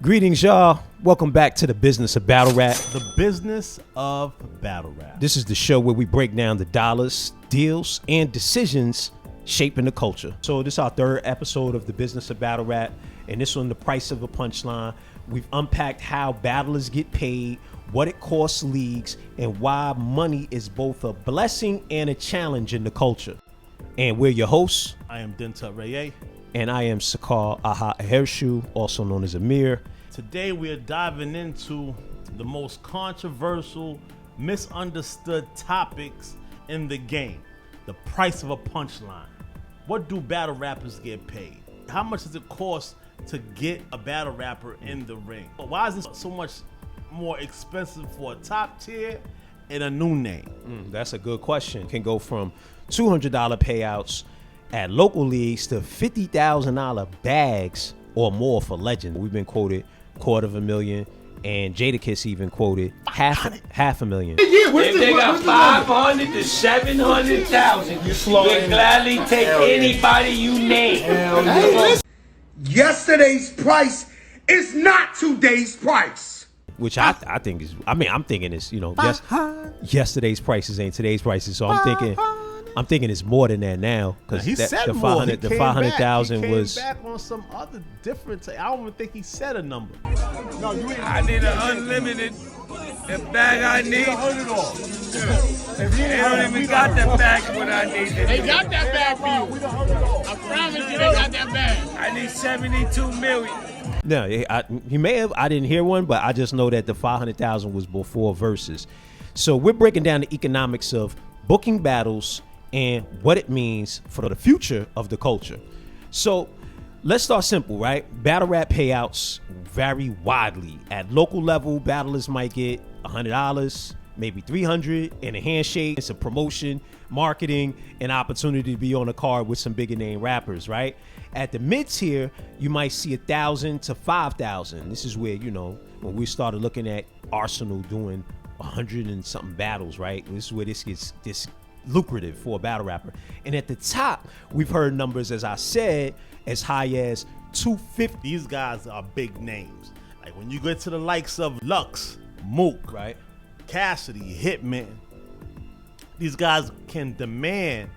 Greetings, y'all. Welcome back to the business of battle rap. The business of battle rap. This is the show where we break down the dollars, deals, and decisions shaping the culture. So this is our third episode of the business of battle rap, and this one, the price of a punchline. We've unpacked how battlers get paid, what it costs leagues, and why money is both a blessing and a challenge in the culture. And we're your hosts. I am Den Tut Rayay. And I am Saqar Ahhah Ahershu, also known as Amir. Today we are diving into the most controversial, misunderstood topics in the game. The price of a punchline. What do battle rappers get paid? How much does it cost to get a battle rapper in the ring? Why is this so much more expensive for a top tier and a new name? That's a good question. Can go from $200 payouts at local leagues to $50,000 bags or more for legends. We've been quoted $250,000, and Jadakiss even quoted half a million. If they got 500 to 700,000, you will gladly take anybody you name. Yesterday's price is not today's price. Which I think is, I'm thinking it's, yesterday's prices ain't today's prices. So I'm thinking it's more than that now, because he said the more. The 500,000 was back on some other different. I don't even think he said a number. No, I need an unlimited. The bag I need. They don't even got the bag what I need. They got that bag for you. I promise you, they got that bag. I need 72 million. No, he may have. I didn't hear one, but I just know that the 500,000 was before verses. So we're breaking down the economics of booking battles and what it means for the future of the culture. So let's start simple, right? Battle rap payouts vary widely. At local level, battlers might get $100, maybe $300, and a handshake. It's a promotion, marketing, an opportunity to be on a card with some bigger name rappers, right? At the mid tier, you might see $1,000 to $5,000. This is where, when we started looking at Arsonal doing 100 and something battles, right? This is where this gets lucrative for a battle rapper. And at the top, we've heard numbers, as I said, as high as $250. These guys are big names. Like when you get to the likes of Lux, Mook, right? Cassidy, Hitman, these guys can demand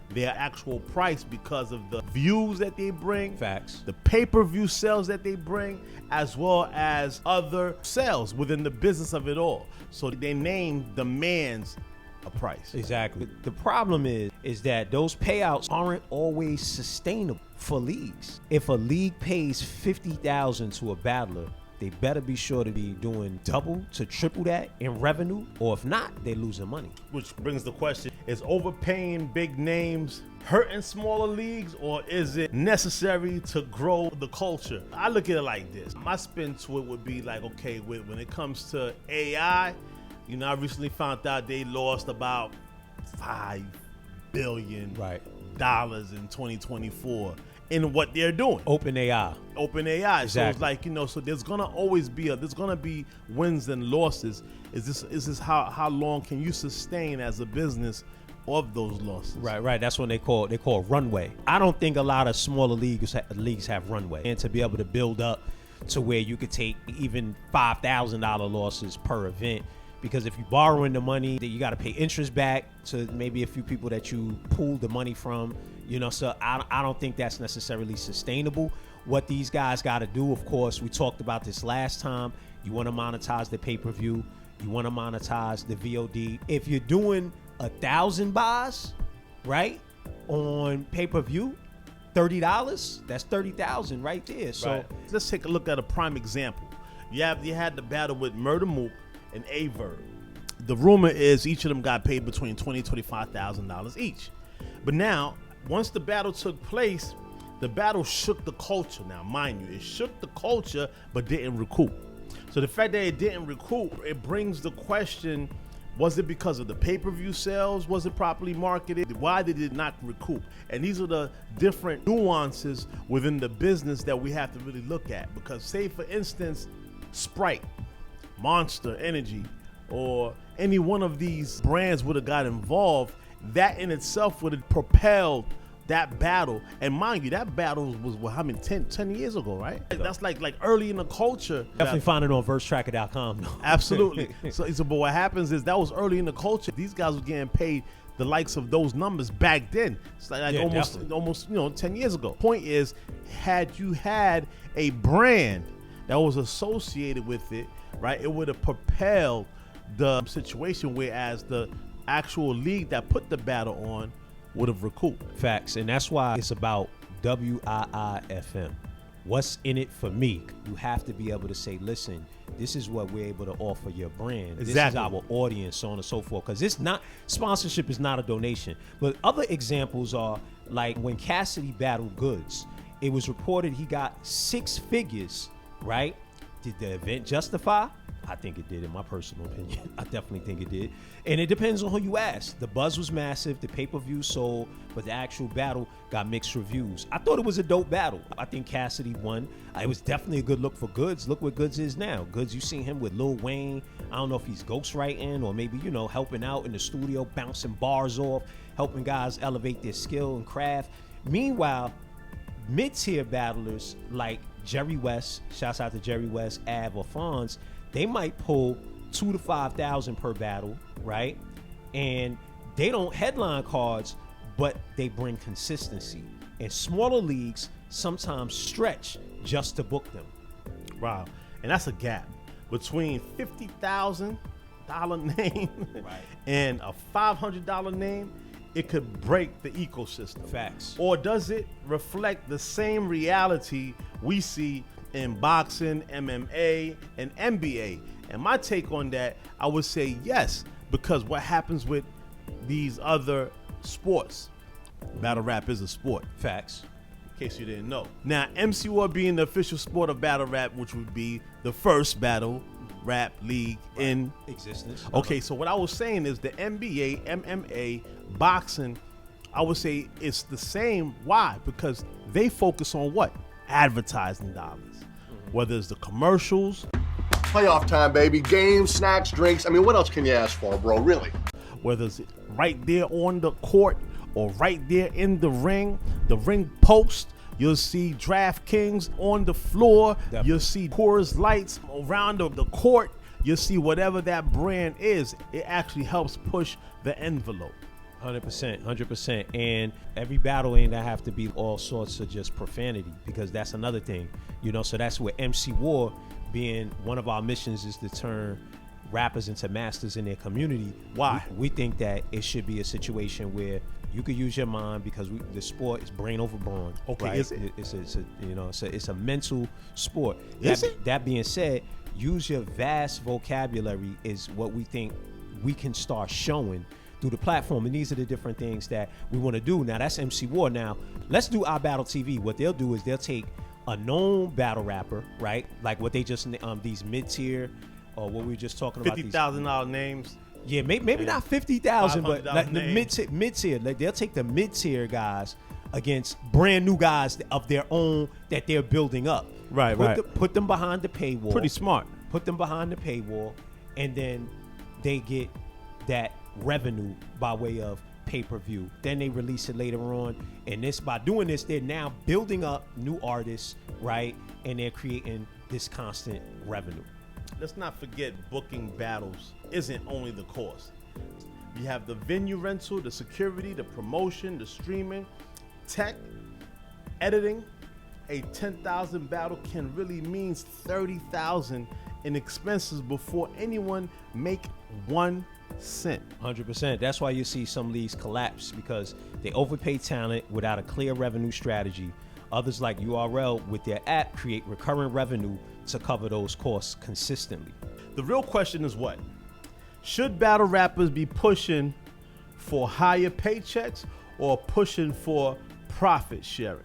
their actual price because of the views that they bring, facts, the pay-per-view sales that they bring, as well as other sales within the business of it all. So their name demands a price. Exactly. The problem is that those payouts aren't always sustainable for leagues. If a league pays $50,000 to a battler, they better be sure to be doing double to triple that in revenue, or if not, they're losing money. Which brings the question, is overpaying big names hurting smaller leagues, or is it necessary to grow the culture? I look at it like this. My spin to it would be like, okay, when it comes to AI, I recently found out they lost about $5 billion in 2024 in what they're doing. Open AI. Exactly. So it's like, so there's gonna be wins and losses. Is this how long can you sustain as a business of those losses? Right. That's what they call runway. I don't think a lot of smaller leagues have runway, and to be able to build up to where you could take even $5,000 losses per event. Because if you're borrowing the money, you got to pay interest back to maybe a few people that you pulled the money from, so I don't think that's necessarily sustainable. What these guys got to do, of course, we talked about this last time. You want to monetize the pay-per-view. You want to monetize the VOD. If you're doing 1,000 buys, right, on pay-per-view, $30, that's $30,000 right there. So let's take a look at a prime example. You had the battle with Murda Mook and Averb. The rumor is each of them got paid between $20,000 and $25,000 each. But now, once the battle took place, the battle shook the culture. Now, mind you, it shook the culture, but didn't recoup. So the fact that it didn't recoup, it brings the question, was it because of the pay-per-view sales? Was it properly marketed? Why did it not recoup? And these are the different nuances within the business that we have to really look at. Because say, for instance, Sprite, Monster Energy, or any one of these brands would have got involved, that in itself would have propelled that battle, and mind you, that battle was what, how many, 10 years ago, right? That's like early in the culture. Definitely find it on versetracker.com. Absolutely. So but what happens is that was early in the culture. These guys were getting paid the likes of those numbers back then. It's like Yeah, almost 10 years ago. Point is, had you had a brand that was associated with it, right, it would have propelled the situation, whereas the actual league that put the battle on would have recouped. Facts. And that's why it's about WIIFM. What's in it for me? You have to be able to say, listen, this is what we're able to offer your brand. Exactly. This is our audience, so on and so forth. Because it's not, sponsorship is not a donation. But other examples are like when Cassidy battled Goodz, it was reported he got 6 figures, right? Did the event justify? I think it did, in my personal opinion. I definitely think it did. And it depends on who you ask. The buzz was massive, the pay-per-view sold, but the actual battle got mixed reviews. I thought it was a dope battle. I think Cassidy won. It was definitely a good look for Goodz. Look what Goodz is now. Goodz, you seen him with Lil Wayne. I don't know if he's ghostwriting or maybe, helping out in the studio, bouncing bars off, helping guys elevate their skill and craft. Meanwhile, mid-tier battlers like Jerry West, shouts out to Jerry West, Av, or Fonz, they might pull 2,000 to 5,000 per battle, right? And they don't headline cards, but they bring consistency. And smaller leagues sometimes stretch just to book them. Wow. And that's a gap between $50,000 name and a $500 name. It could break the ecosystem. Facts. Or does it reflect the same reality we see in boxing, MMA, and NBA? And my take on that, I would say yes, because what happens with these other sports, battle rap is a sport. Facts. In case you didn't know. Now, MC War being the official sport of battle rap, which would be the first battle rap league in existence. Okay, so what I was saying is the NBA, MMA, boxing, I would say it's the same. Why? Because they focus on what? Advertising dollars. Whether it's the commercials. Playoff time, baby. Games, snacks, drinks. I mean, what else can you ask for, bro? Really? Whether it's right there on the court or right there in the ring post. You'll see DraftKings on the floor. Definitely. You'll see Coors Lights around the court. You'll see whatever that brand is. It actually helps push the envelope. 100%. And every battle ain't that have to be all sorts of just profanity, because that's another thing, so that's where MC War, being one of our missions, is to turn rappers into masters in their community. Why? We think that it should be a situation where you could use your mind, because the sport is brain over brawn. Okay, right? is it? It's a mental sport. Is it? That being said, use your vast vocabulary is what we think we can start showing through the platform. And these are the different things that we want to do. Now, that's MC War. Now, let's do iBattleTV. What they'll do is they'll take a known battle rapper, right? Like what they just, these mid-tier, or what we were just talking about. $50,000 names. Yeah, maybe not 50,000, but like the mid-tier. Like they'll take the mid-tier guys against brand new guys of their own that they're building up. Right. Put them behind the paywall. Pretty smart. Put them behind the paywall, and then they get that revenue by way of pay-per-view. Then they release it later on, and by doing this, they're now building up new artists, right? And they're creating this constant revenue. Let's not forget, booking battles isn't only the cost. You have the venue rental, the security, the promotion, the streaming, tech, editing. A 10,000 battle can really mean 30,000 in expenses before anyone make 1 cent. 100%. That's why you see some leagues collapse, because they overpay talent without a clear revenue strategy. Others, like URL with their app, create recurring revenue to cover those costs consistently. The real question is what? Should battle rappers be pushing for higher paychecks or pushing for profit sharing?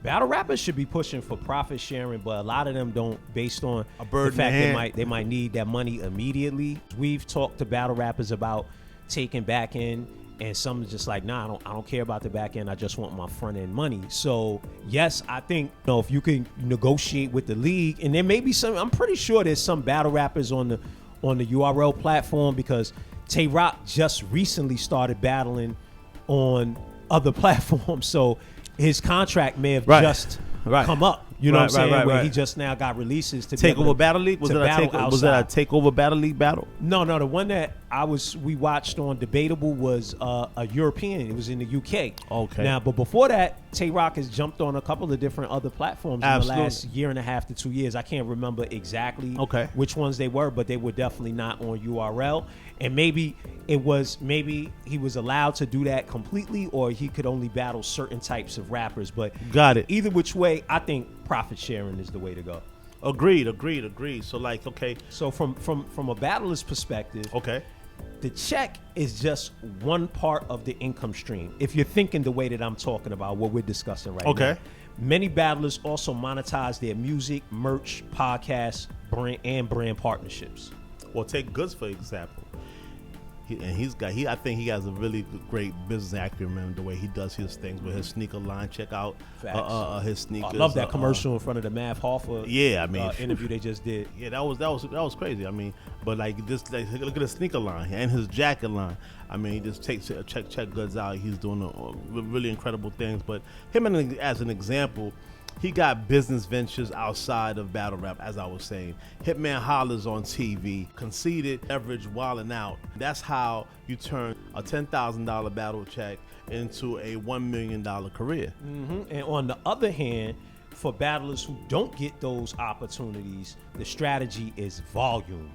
Battle rappers should be pushing for profit sharing, but a lot of them don't, based on A bird the fact in the hand. they might need that money immediately. We've talked to battle rappers about taking back end, and some are just like, nah, I don't care about the back end. I just want my front end money. So yes, I think if you can negotiate with the league, and there may be some. I'm pretty sure there's some battle rappers on the URL platform, because Tay Rock just recently started battling on other platforms. So his contract may have Right. just Right. come up. You know Right, what I'm saying? right, Where right. he just now got releases to be Takeover able Battle League? Was to that battle was that a outside. Takeover Battle League battle? No, the one that we watched on Debatable was a European. It was in the UK. Okay. Now, but before that, Tay Rock has jumped on a couple of different other platforms Absolutely. in the last year and a half to 2 years. I can't remember exactly which ones they were, but they were definitely not on URL. And maybe he was allowed to do that completely, or he could only battle certain types of rappers. But Got it. Either which way, I think profit sharing is the way to go. Agreed. So like, okay. So from a battler's perspective, Okay. the check is just one part of the income stream. If you're thinking the way that I'm talking about, what we're discussing right now. Okay. Many battlers also monetize their music, merch, podcasts, brand partnerships. Well, take Goodz for example. I think he has a really great business acumen the way he does his things with his sneaker line. Check out his sneakers. I love that commercial in front of the Mav Hoffa interview they just did. Yeah, that was crazy. I mean, but like this, like, look at his sneaker line and his jacket line. I mean, he just check Goodz out. He's doing really incredible things. But him as an example, he got business ventures outside of battle rap, as I was saying. Hitman Holla's on TV, conceded, leverage, wilding out. That's how you turn a $10,000 battle check into a $1 million career. Mm-hmm. And on the other hand, for battlers who don't get those opportunities, the strategy is volume.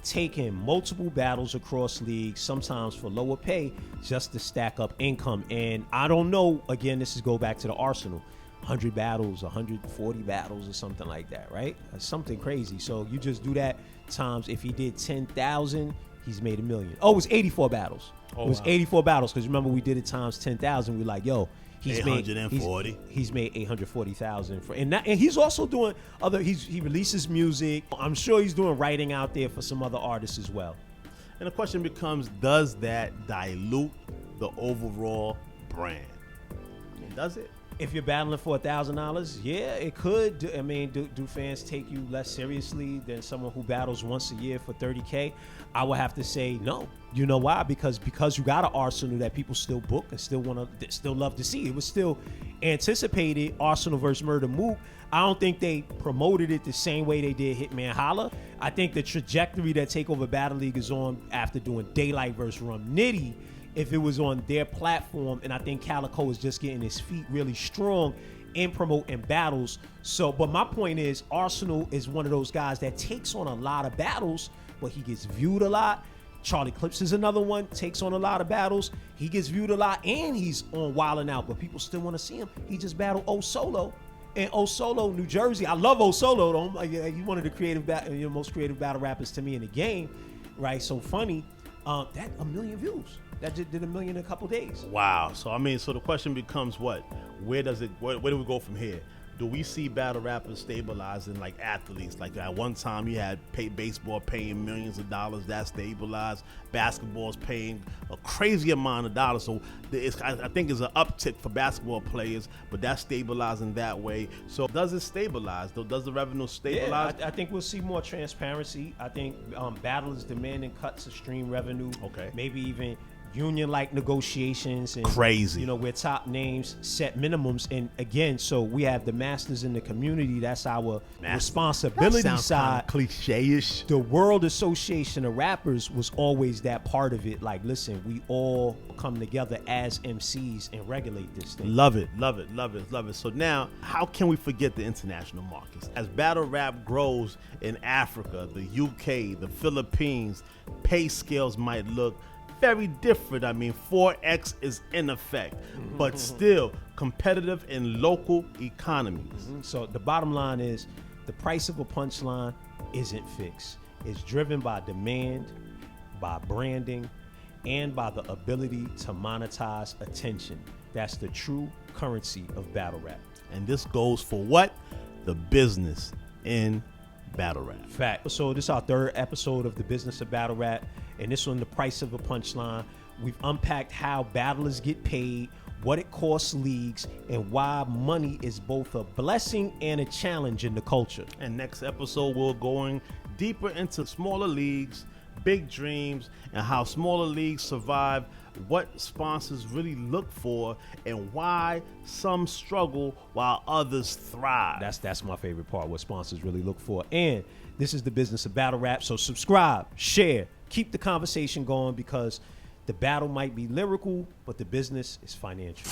Taking multiple battles across leagues, sometimes for lower pay, just to stack up income. And I don't know, again, this is go back to the Arsonal. 100 battles, 140 battles or something like that, right? That's something crazy. So you just do that times, if he did 10,000, he's made $1 million. Oh, it was 84 battles. It was 84 battles, because remember we did it times 10,000. We're like, yo, he's 840. made he's made 840,000 and he's also doing other. He releases music. I'm sure he's doing writing out there for some other artists as well. And the question becomes, does that dilute the overall brand? I mean, does it? If you're battling for $1,000, yeah, it could. I mean, do fans take you less seriously than someone who battles once a year for $30K? I would have to say no. You know why? Because you got an Arsonal that people still book and still love to see. It was still anticipated, Arsonal versus Murda Mook. I don't think they promoted it the same way they did Hitman Holla. I think the trajectory that Takeover Battle League is on after doing Daylight versus Rum Nitty, if it was on their platform, and I think Calico is just getting his feet really strong in promoting battles. So, but my point is, Arsonal is one of those guys that takes on a lot of battles, but he gets viewed a lot. Charlie Clips is another one, takes on a lot of battles. He gets viewed a lot, and he's on Wildin' Out, but people still want to see him. He just battled O Solo. And O Solo, New Jersey. I love O Solo, though. He's one of the most creative battle rappers to me in the game, right? So funny. That 1 million views. That just did 1 million in a couple days. Wow. So I mean, so the question becomes, what? Where do we go from here? Do we see battle rappers stabilizing like athletes? Like at one time you had baseball paying millions of dollars, that stabilized. Basketball's paying a crazy amount of dollars. So I think it's an uptick for basketball players, but that's stabilizing that way. So does it stabilize? Does the revenue stabilize? Yeah, I think we'll see more transparency. I think battlers demanding cuts of stream revenue. Okay. Maybe even union-like negotiations and crazy, where top names set minimums. And again, so we have the masters in the community. That's our responsibility that side. Cliche-ish. The World Association of Rappers was always that part of it. Like, listen, we all come together as MCs and regulate this thing. Love it. So now, how can we forget the international markets? As battle rap grows in Africa, the UK, the Philippines, pay scales might look very different. I mean, 4X is in effect, but still competitive in local economies. So the bottom line is, the price of a punchline isn't fixed. It's driven by demand, by branding, and by the ability to monetize attention. That's the true currency of battle rap. And this goes for what? The business in battle rap. Fact. So this is our third episode of the business of battle rap, and this one, the price of a punchline. We've unpacked how battlers get paid, what it costs leagues, and why money is both a blessing and a challenge in the culture. And next episode, we're going deeper into smaller leagues, big dreams, and how smaller leagues survive, what sponsors really look for, and why some struggle while others thrive. That's my favorite part, what sponsors really look for. And this is the business of battle rap. So subscribe, share, keep the conversation going, because the battle might be lyrical, but the business is financial.